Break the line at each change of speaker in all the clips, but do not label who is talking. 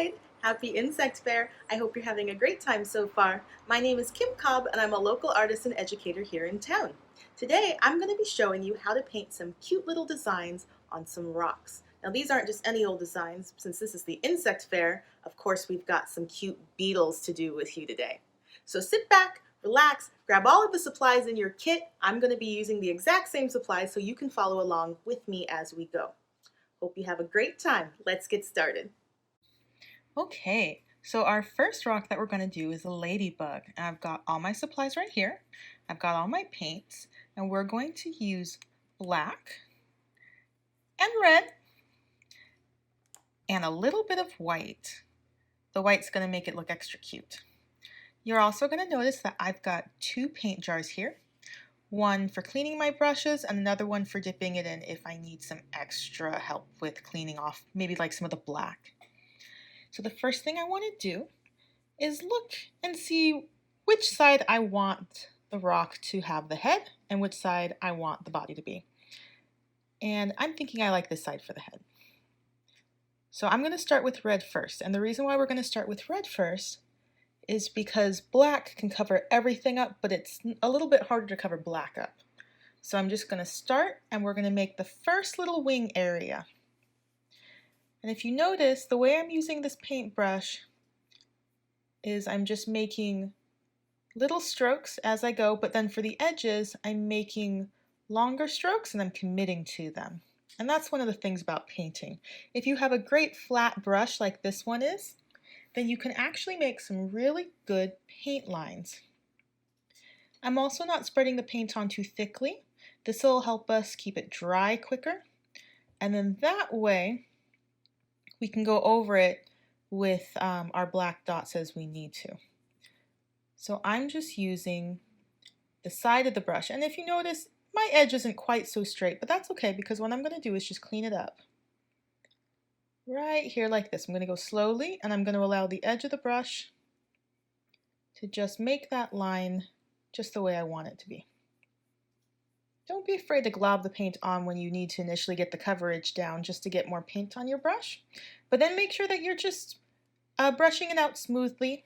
Hi! Happy Insect Fair! I hope you're having a great time so far. My name is Kim Cobb and I'm a local artist and educator here in town. Today I'm going to be showing you how to paint some cute little designs on some rocks. Now these aren't just any old designs. Since this is the Insect Fair, of course we've got some cute beetles to do with you today. So sit back, relax, grab all of the supplies in your kit. I'm going to be using the exact same supplies so you can follow along with me as we go. Hope you have a great time. Let's get started.
Okay, so our first rock that we're going to do is a ladybug. And I've got all my supplies right here. I've got all my paints, and we're going to use black and red and a little bit of white. The white's going to make it look extra cute. You're also going to notice that I've got two paint jars here. One for cleaning my brushes and another one for dipping it in if I need some extra help with cleaning off maybe like some of the black. So the first thing I want to do is look and see which side I want the rock to have the head and which side I want the body to be. And I'm thinking I like this side for the head. So I'm going to start with red first. And the reason why we're going to start with red first is because black can cover everything up, but it's a little bit harder to cover black up. So I'm just going to start and we're going to make the first little wing area. And if you notice, the way I'm using this paintbrush is I'm just making little strokes as I go, but then for the edges, I'm making longer strokes and I'm committing to them. And that's one of the things about painting. If you have a great flat brush like this one is, then you can actually make some really good paint lines. I'm also not spreading the paint on too thickly. This will help us keep it dry quicker. And then that way, we can go over it with our black dots as we need to. So I'm just using the side of the brush. And if you notice, my edge isn't quite so straight, but that's okay because what I'm going to do is just clean it up. Right here like this. I'm going to go slowly and I'm going to allow the edge of the brush to just make that line just the way I want it to be. Don't be afraid to glob the paint on when you need to initially get the coverage down just to get more paint on your brush. But then make sure that you're just brushing it out smoothly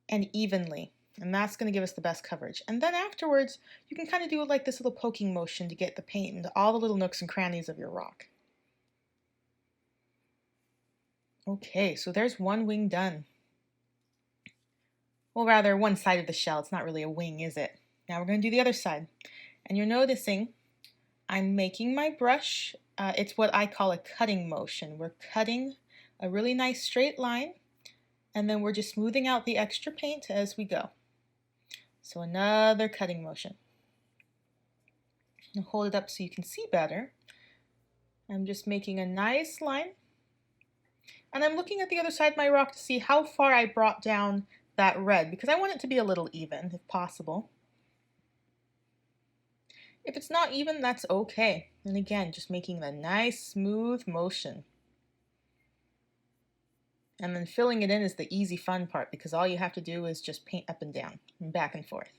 and evenly. And that's going to give us the best coverage. And then afterwards, you can kind of do like this little poking motion to get the paint into all the little nooks and crannies of your rock. Okay, so there's one wing done. Well, rather one side of the shell. It's not really a wing, is it? Now we're going to do the other side. And you're noticing I'm making my brush. It's what I call a cutting motion. We're cutting a really nice straight line, and then we're just smoothing out the extra paint as we go. So another cutting motion. I'll hold it up so you can see better. I'm just making a nice line. And I'm looking at the other side of my rock to see how far I brought down that red because I want it to be a little even if possible. If it's not even, that's okay. And again, just making a nice smooth motion. And then filling it in is the easy fun part because all you have to do is just paint up and down and back and forth.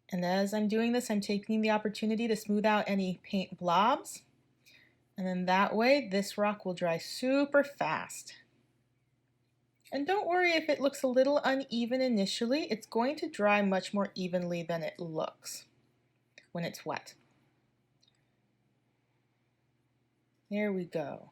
And as I'm doing this, I'm taking the opportunity to smooth out any paint blobs. And then that way, this rock will dry super fast. And don't worry if it looks a little uneven initially. It's going to dry much more evenly than it looks when it's wet. There we go.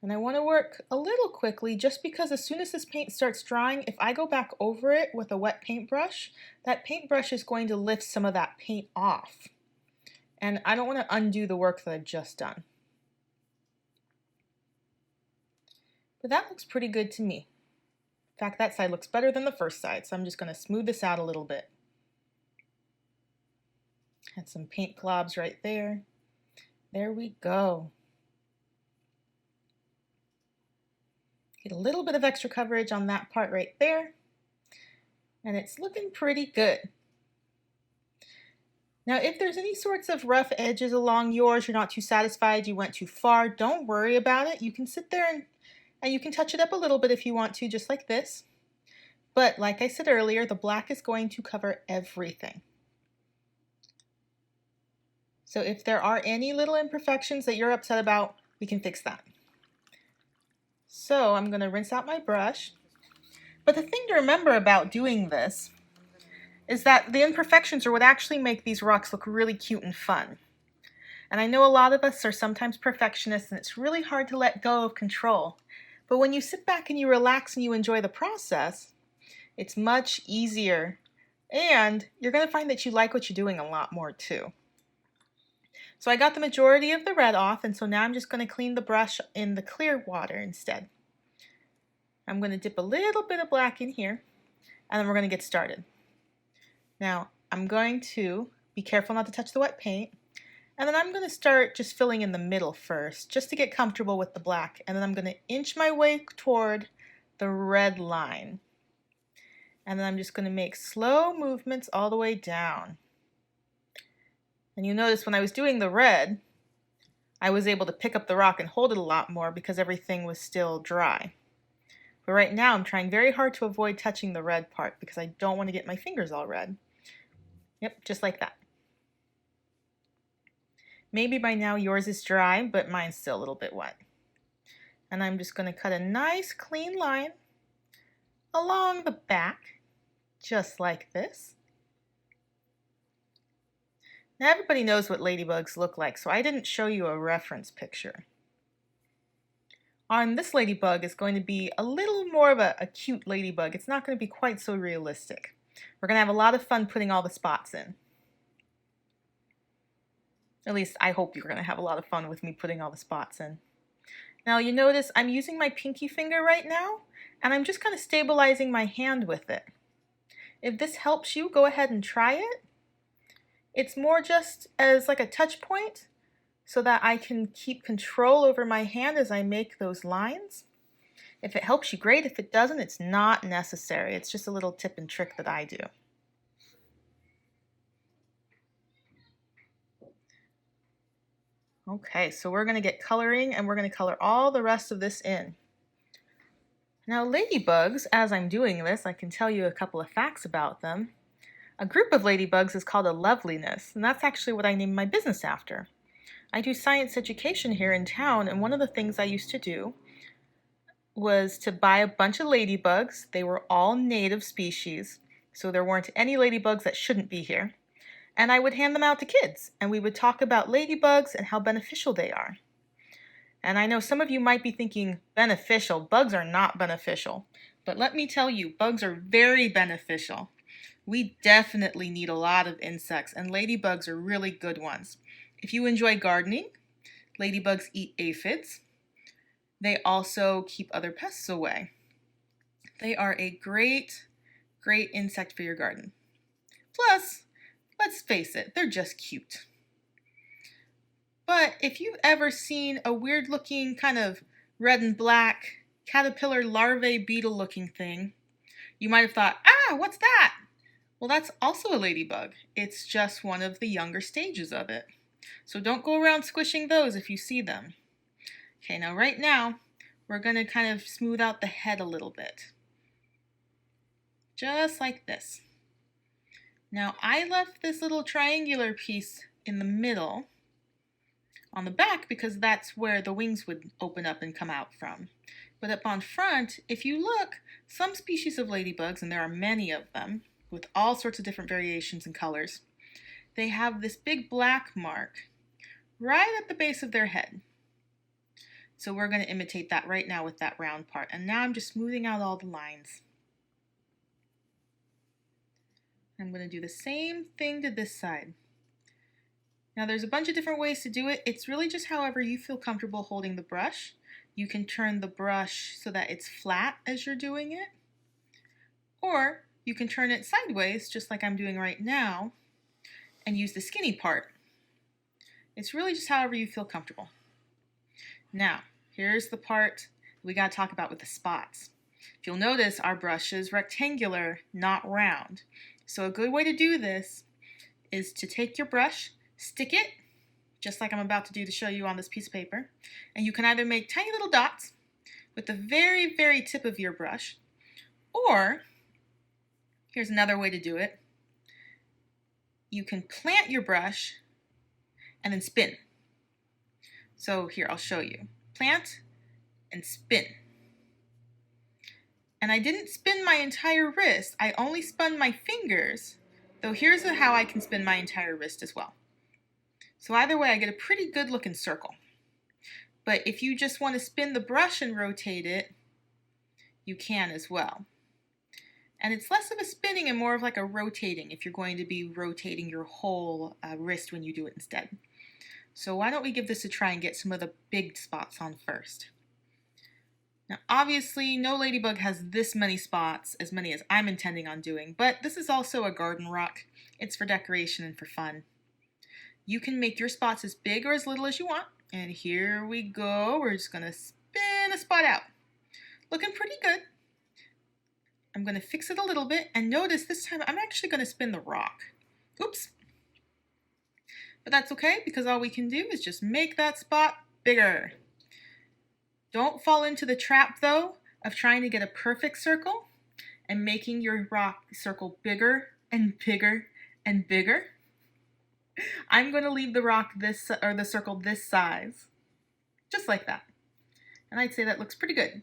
And I want to work a little quickly just because as soon as this paint starts drying, if I go back over it with a wet paintbrush, that paintbrush is going to lift some of that paint off. And I don't want to undo the work that I've just done. But that looks pretty good to me. In fact, that side looks better than the first side, so I'm just going to smooth this out a little bit. Had some paint globs right there. There we go. Get a little bit of extra coverage on that part right there. And it's looking pretty good. Now, if there's any sorts of rough edges along yours, you're not too satisfied, you went too far, don't worry about it. You can sit there and you can touch it up a little bit if you want to, just like this. But like I said earlier, the black is going to cover everything. So if there are any little imperfections that you're upset about, we can fix that. So I'm going to rinse out my brush. But the thing to remember about doing this is that the imperfections are what actually make these rocks look really cute and fun. And I know a lot of us are sometimes perfectionists and it's really hard to let go of control. But when you sit back and you relax and you enjoy the process, it's much easier and you're going to find that you like what you're doing a lot more too. So I got the majority of the red off, and so now I'm just going to clean the brush in the clear water instead. I'm going to dip a little bit of black in here, and then we're going to get started. Now, I'm going to be careful not to touch the wet paint, and then I'm going to start just filling in the middle first, just to get comfortable with the black, and then I'm going to inch my way toward the red line. And then I'm just going to make slow movements all the way down. And you notice when I was doing the red, I was able to pick up the rock and hold it a lot more because everything was still dry. But right now I'm trying very hard to avoid touching the red part because I don't want to get my fingers all red. Yep, just like that. Maybe by now yours is dry, but mine's still a little bit wet. And I'm just going to cut a nice clean line along the back, just like this. Now everybody knows what ladybugs look like, so I didn't show you a reference picture. On this ladybug is going to be a little more of a cute ladybug. It's not going to be quite so realistic. We're going to have a lot of fun putting all the spots in. At least I hope you're going to have a lot of fun with me putting all the spots in. Now you notice I'm using my pinky finger right now, and I'm just kind of stabilizing my hand with it. If this helps you, go ahead and try it. It's more just as like a touch point so that I can keep control over my hand as I make those lines. If it helps you, great. If it doesn't, it's not necessary. It's just a little tip and trick that I do. Okay, so we're going to get coloring and we're going to color all the rest of this in. Now ladybugs, as I'm doing this, I can tell you a couple of facts about them. A group of ladybugs is called a loveliness, and that's actually what I named my business after. I do science education here in town, and one of the things I used to do was to buy a bunch of ladybugs. They were all native species, so there weren't any ladybugs that shouldn't be here. And I would hand them out to kids, and we would talk about ladybugs and how beneficial they are. And I know some of you might be thinking, beneficial? Bugs are not beneficial. But let me tell you, bugs are very beneficial. We definitely need a lot of insects, and ladybugs are really good ones. If you enjoy gardening, ladybugs eat aphids. They also keep other pests away. They are a great, great insect for your garden. Plus, let's face it, they're just cute. But if you've ever seen a weird looking kind of red and black caterpillar larvae beetle looking thing, you might have thought, what's that? Well, that's also a ladybug. It's just one of the younger stages of it. So don't go around squishing those if you see them. Okay, now right now, we're going to kind of smooth out the head a little bit. Just like this. Now I left this little triangular piece in the middle on the back because that's where the wings would open up and come out from. But up on front, if you look, some species of ladybugs, and there are many of them, with all sorts of different variations and colors, they have this big black mark right at the base of their head. So we're going to imitate that right now with that round part. And now I'm just smoothing out all the lines. I'm going to do the same thing to this side. Now there's a bunch of different ways to do it. It's really just however you feel comfortable holding the brush. You can turn the brush so that it's flat as you're doing it. Or you can turn it sideways, just like I'm doing right now, and use the skinny part. It's really just however you feel comfortable. Now, here's the part we got to talk about with the spots. If you'll notice, our brush is rectangular, not round. So a good way to do this is to take your brush, stick it, just like I'm about to do to show you on this piece of paper, and you can either make tiny little dots with the very, very tip of your brush, or here's another way to do it. You can plant your brush and then spin. So here, I'll show you. Plant and spin. And I didn't spin my entire wrist, I only spun my fingers, though here's how I can spin my entire wrist as well. So either way, I get a pretty good looking circle. But if you just want to spin the brush and rotate it, you can as well. And it's less of a spinning and more of like a rotating if you're going to be rotating your whole wrist when you do it instead. So why don't we give this a try and get some of the big spots on first. Now obviously no ladybug has this many spots, as many as I'm intending on doing, but this is also a garden rock. It's for decoration and for fun. You can make your spots as big or as little as you want. And here we go. We're just going to spin a spot out. Looking pretty good. I'm going to fix it a little bit, and notice this time I'm actually going to spin the rock. Oops. But that's okay, because all we can do is just make that spot bigger. Don't fall into the trap, though, of trying to get a perfect circle and making your rock circle bigger and bigger and bigger. I'm going to leave the rock this, or the circle this size, just like that. And I'd say that looks pretty good.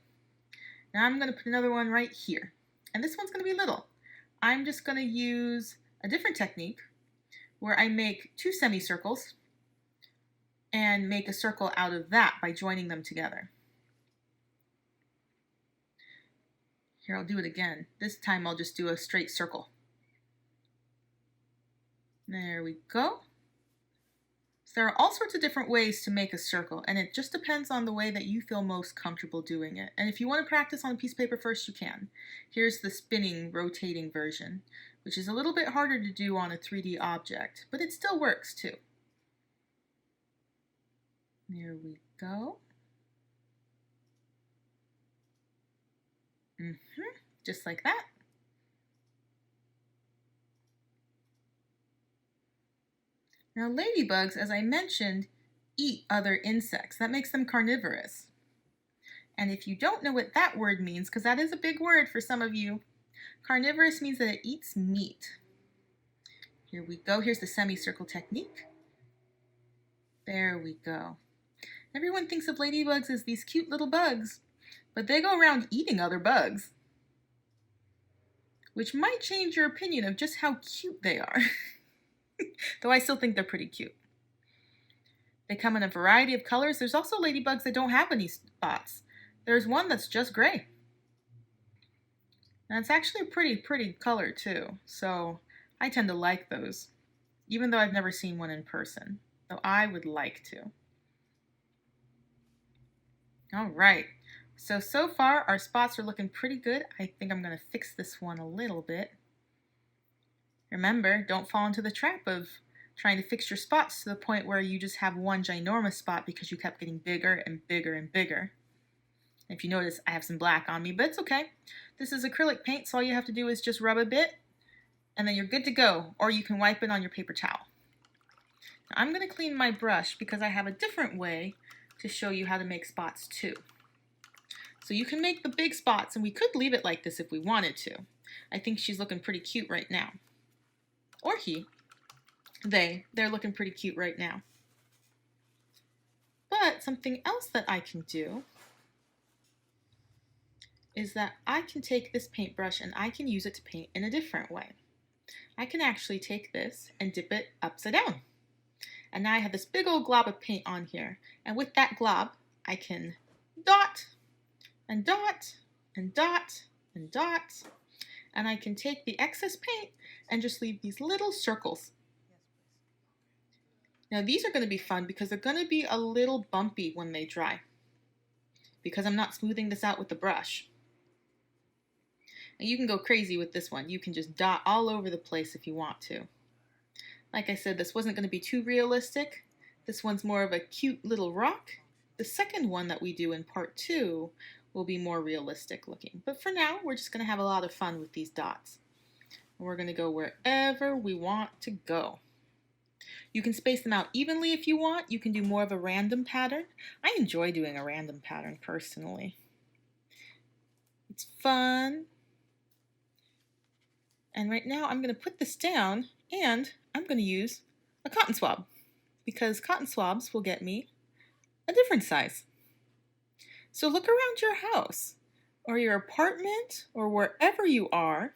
Now I'm going to put another one right here. And this one's going to be little. I'm just going to use a different technique where I make 2 semicircles and make a circle out of that by joining them together. Here, I'll do it again. This time I'll just do a straight circle. There we go. So there are all sorts of different ways to make a circle, and it just depends on the way that you feel most comfortable doing it. And if you want to practice on a piece of paper first, you can. Here's the spinning, rotating version, which is a little bit harder to do on a 3D object, but it still works too. There we go. Just like that. Now ladybugs, as I mentioned, eat other insects. That makes them carnivorous. And if you don't know what that word means, because that is a big word for some of you, carnivorous means that it eats meat. Here we go. Here's the semicircle technique. There we go. Everyone thinks of ladybugs as these cute little bugs, but they go around eating other bugs, which might change your opinion of just how cute they are. Though I still think they're pretty cute. They come in a variety of colors. There's also ladybugs that don't have any spots. There's one that's just gray. And it's actually a pretty color too. So I tend to like those, even though I've never seen one in person. Though I would like to. All right. So far our spots are looking pretty good. I think I'm going to fix this one a little bit. Remember, don't fall into the trap of trying to fix your spots to the point where you just have one ginormous spot because you kept getting bigger and bigger and bigger. If you notice, I have some black on me, but it's okay. This is acrylic paint, so all you have to do is just rub a bit, and then you're good to go, or you can wipe it on your paper towel. Now, I'm going to clean my brush because I have a different way to show you how to make spots too. So you can make the big spots, and we could leave it like this if we wanted to. I think she's looking pretty cute right now. Or he. They're looking pretty cute right now. But something else that I can do is that I can take this paintbrush and I can use it to paint in a different way. I can actually take this and dip it upside down. And now I have this big old glob of paint on here. And with that glob, I can dot and dot and dot and dot. And I can take the excess paint and just leave these little circles. Now these are going to be fun because they're going to be a little bumpy when they dry, because I'm not smoothing this out with the brush. And you can go crazy with this one. You can just dot all over the place if you want to. Like I said, this wasn't going to be too realistic. This one's more of a cute little rock. The second one that we do in part 2 will be more realistic looking. But for now, we're just going to have a lot of fun with these dots. And we're going to go wherever we want to go. You can space them out evenly if you want. You can do more of a random pattern. I enjoy doing a random pattern personally. It's fun. And right now I'm going to put this down and I'm going to use a cotton swab. because cotton swabs will get me a different size. So look around your house or your apartment or wherever you are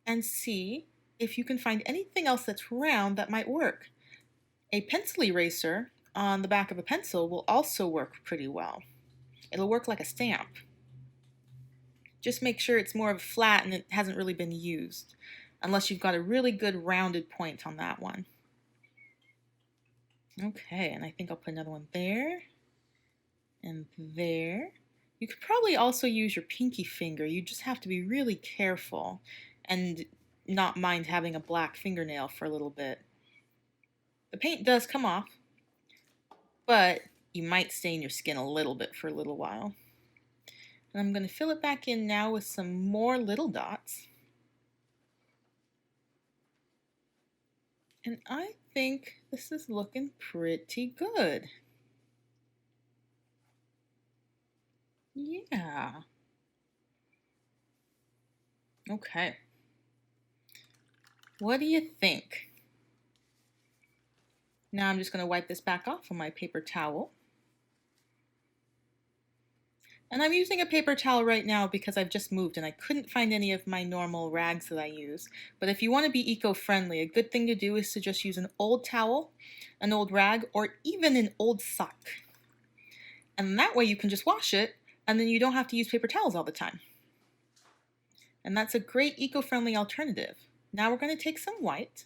and see if you can find anything else that's round that might work. A pencil eraser on the back of a pencil will also work pretty well. It'll work like a stamp. Just make sure it's more of a flat and it hasn't really been used, unless you've got a really good rounded point on that one. Okay, and I think I'll put another one there and there. You could probably also use your pinky finger. You just have to be really careful and not mind having a black fingernail for a little bit. The paint does come off, but you might stain your skin a little bit for a little while. And I'm going to fill it back in now with some more little dots. And I think this is looking pretty good. Yeah. Okay. What do you think? Now I'm just going to wipe this back off on my paper towel. And I'm using a paper towel right now because I've just moved and I couldn't find any of my normal rags that I use. But if you want to be eco-friendly, a good thing to do is to just use an old towel, an old rag, or even an old sock. And that way you can just wash it and then you don't have to use paper towels all the time. And that's a great eco-friendly alternative. Now we're going to take some white.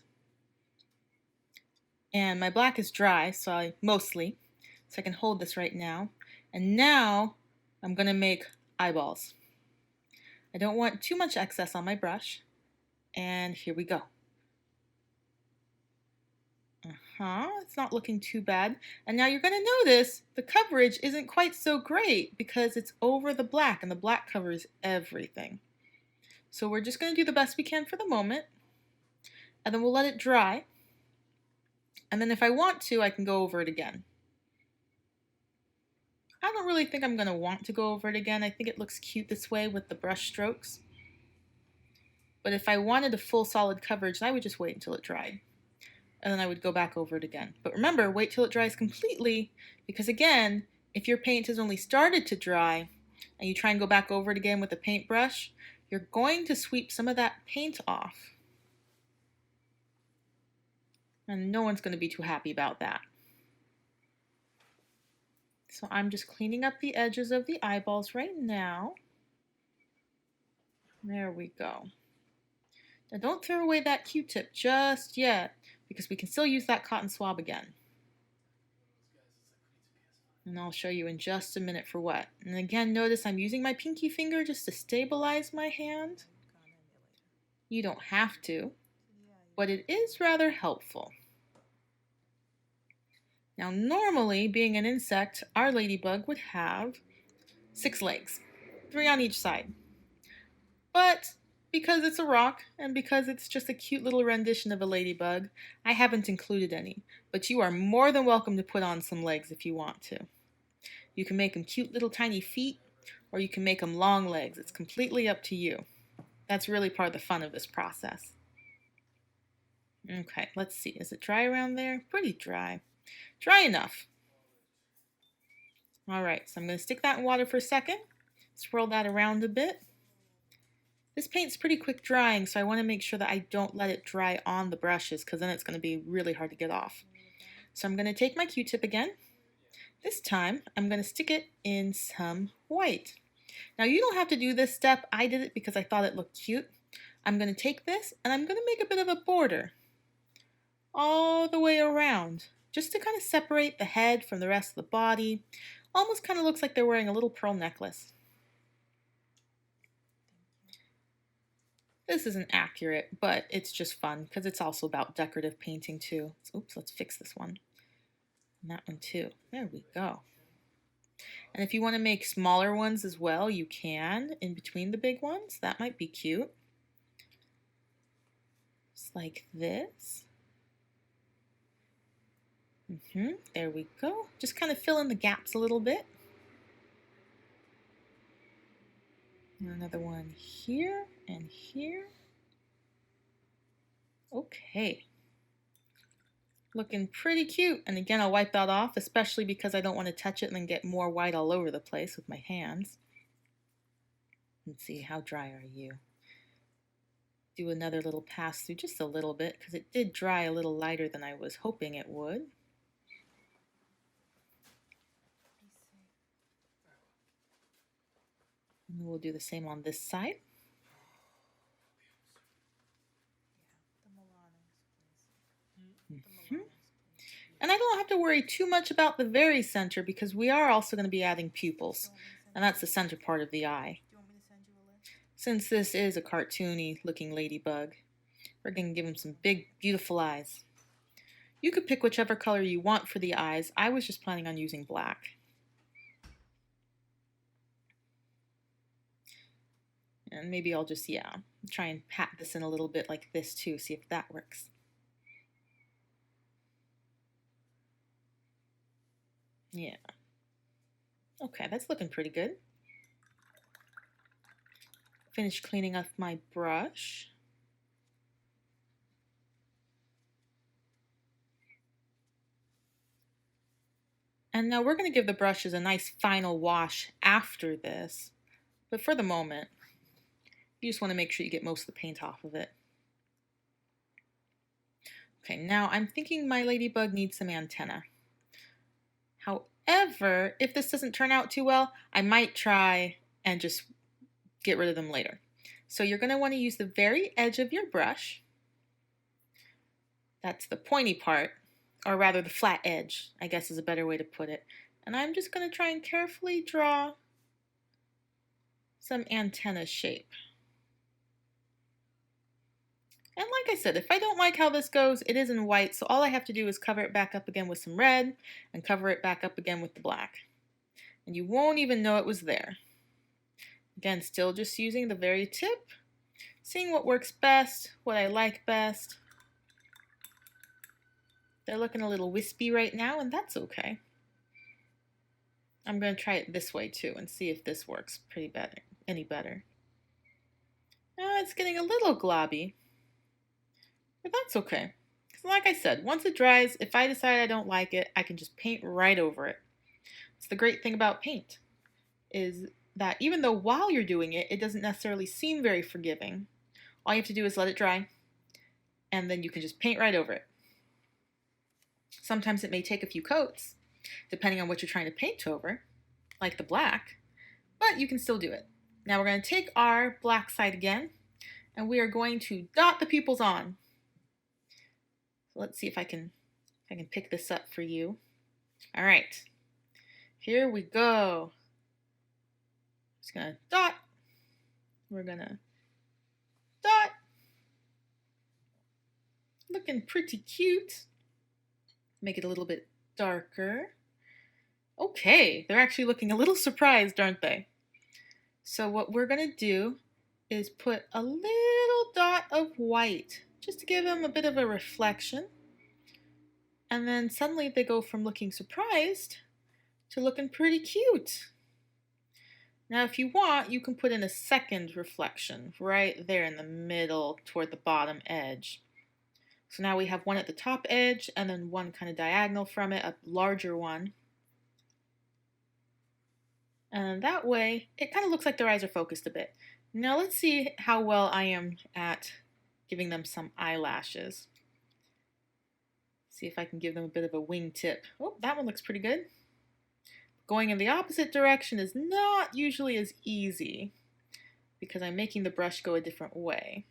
And my black is dry, so I can hold this right now. And now I'm going to make eyeballs. I don't want too much excess on my brush. And here we go. It's not looking too bad. And now you're going to notice the coverage isn't quite so great because it's over the black, and the black covers everything. So we're just going to do the best we can for the moment. And then we'll let it dry. And then if I want to, I can go over it again. I don't really think I'm going to want to go over it again. I think it looks cute this way with the brush strokes. But if I wanted a full solid coverage, I would just wait until it dried. And then I would go back over it again. But remember, wait till it dries completely, because again, if your paint has only started to dry and you try and go back over it again with a paintbrush, you're going to sweep some of that paint off. And no one's going to be too happy about that. So I'm just cleaning up the edges of the eyeballs right now. There we go. Now don't throw away that Q-tip just yet, because we can still use that cotton swab again. And I'll show you in just a minute for what. And again, notice I'm using my pinky finger just to stabilize my hand. You don't have to, but it is rather helpful. Now normally, being an insect, our ladybug would have 6 legs, 3 on each side. But because it's a rock and because it's just a cute little rendition of a ladybug, I haven't included any. But you are more than welcome to put on some legs if you want to. You can make them cute little tiny feet, or you can make them long legs. It's completely up to you. That's really part of the fun of this process. Okay, let's see. Is it dry around there? Pretty dry. Dry enough. Alright, so I'm going to stick that in water for a second. Swirl that around a bit. This paint's pretty quick drying, so I want to make sure that I don't let it dry on the brushes, because then it's going to be really hard to get off. So I'm going to take my Q-tip again. This time, I'm going to stick it in some white. Now you don't have to do this step. I did it because I thought it looked cute. I'm going to take this and I'm going to make a bit of a border all the way around, just to kind of separate the head from the rest of the body. Almost kind of looks like they're wearing a little pearl necklace. This isn't accurate, but it's just fun because it's also about decorative painting too. Oops, let's fix this one. And that one too. There we go. And if you want to make smaller ones as well, you can in between the big ones. That might be cute. Just like this. There we go. Just kind of fill in the gaps a little bit. Another one here and here. Okay. Looking pretty cute. And again, I'll wipe that off, especially because I don't want to touch it and then get more white all over the place with my hands. Let's see, how dry are you? Do another little pass through, just a little bit, because it did dry a little lighter than I was hoping it would. And we'll do the same on this side. And I don't have to worry too much about the very center because we are also going to be adding pupils. And that's the center part of the eye. Since this is a cartoony looking ladybug, we're going to give him some big, beautiful eyes. You could pick whichever color you want for the eyes. I was just planning on using black. And maybe I'll just, try and pat this in a little bit like this too, see if that works. Yeah. Okay, that's looking pretty good. Finished cleaning up my brush. And now we're going to give the brushes a nice final wash after this. But for the moment, you just want to make sure you get most of the paint off of it. Okay, now I'm thinking my ladybug needs some antenna. However, if this doesn't turn out too well, I might try and just get rid of them later. So you're going to want to use the very edge of your brush. That's the pointy part, or rather the flat edge, I guess is a better way to put it. And I'm just going to try and carefully draw some antenna shape. And like I said, if I don't like how this goes, it is in white, so all I have to do is cover it back up again with some red and cover it back up again with the black. And you won't even know it was there. Again, still just using the very tip, seeing what works best, what I like best. They're looking a little wispy right now, and that's okay. I'm going to try it this way too and see if this works any better. It's getting a little globby. But that's okay. Because like I said, once it dries, if I decide I don't like it, I can just paint right over it. It's the great thing about paint, is that even though while you're doing it, it doesn't necessarily seem very forgiving. All you have to do is let it dry, and then you can just paint right over it. Sometimes it may take a few coats, depending on what you're trying to paint over, like the black, but you can still do it. Now we're going to take our black side again, and we are going to dot the pupils on. Let's see if I can pick this up for you. All right, here we go. Just gonna dot. We're gonna dot. Looking pretty cute. Make it a little bit darker. Okay, they're actually looking a little surprised, aren't they? So what we're gonna do is put a little dot of white just to give them a bit of a reflection. And then suddenly they go from looking surprised to looking pretty cute. Now if you want, you can put in a second reflection right there in the middle toward the bottom edge. So now we have one at the top edge and then one kind of diagonal from it, a larger one. And that way, it kind of looks like their eyes are focused a bit. Now let's see how well I am at giving them some eyelashes. See if I can give them a bit of a wingtip. Oh, that one looks pretty good. Going in the opposite direction is not usually as easy because I'm making the brush go a different way.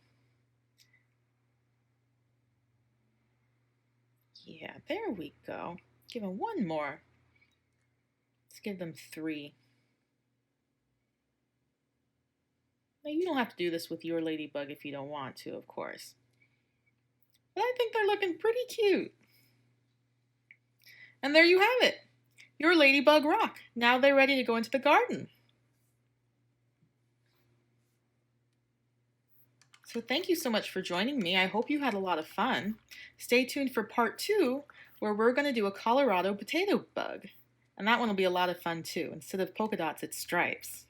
Yeah, there we go. Give them one more. Let's give them 3. Now, you don't have to do this with your ladybug if you don't want to, of course. But I think they're looking pretty cute. And there you have it. Your ladybug rock. Now they're ready to go into the garden. So thank you so much for joining me. I hope you had a lot of fun. Stay tuned for part 2, where we're going to do a Colorado potato bug. And that one will be a lot of fun too. Instead of polka dots, it's stripes.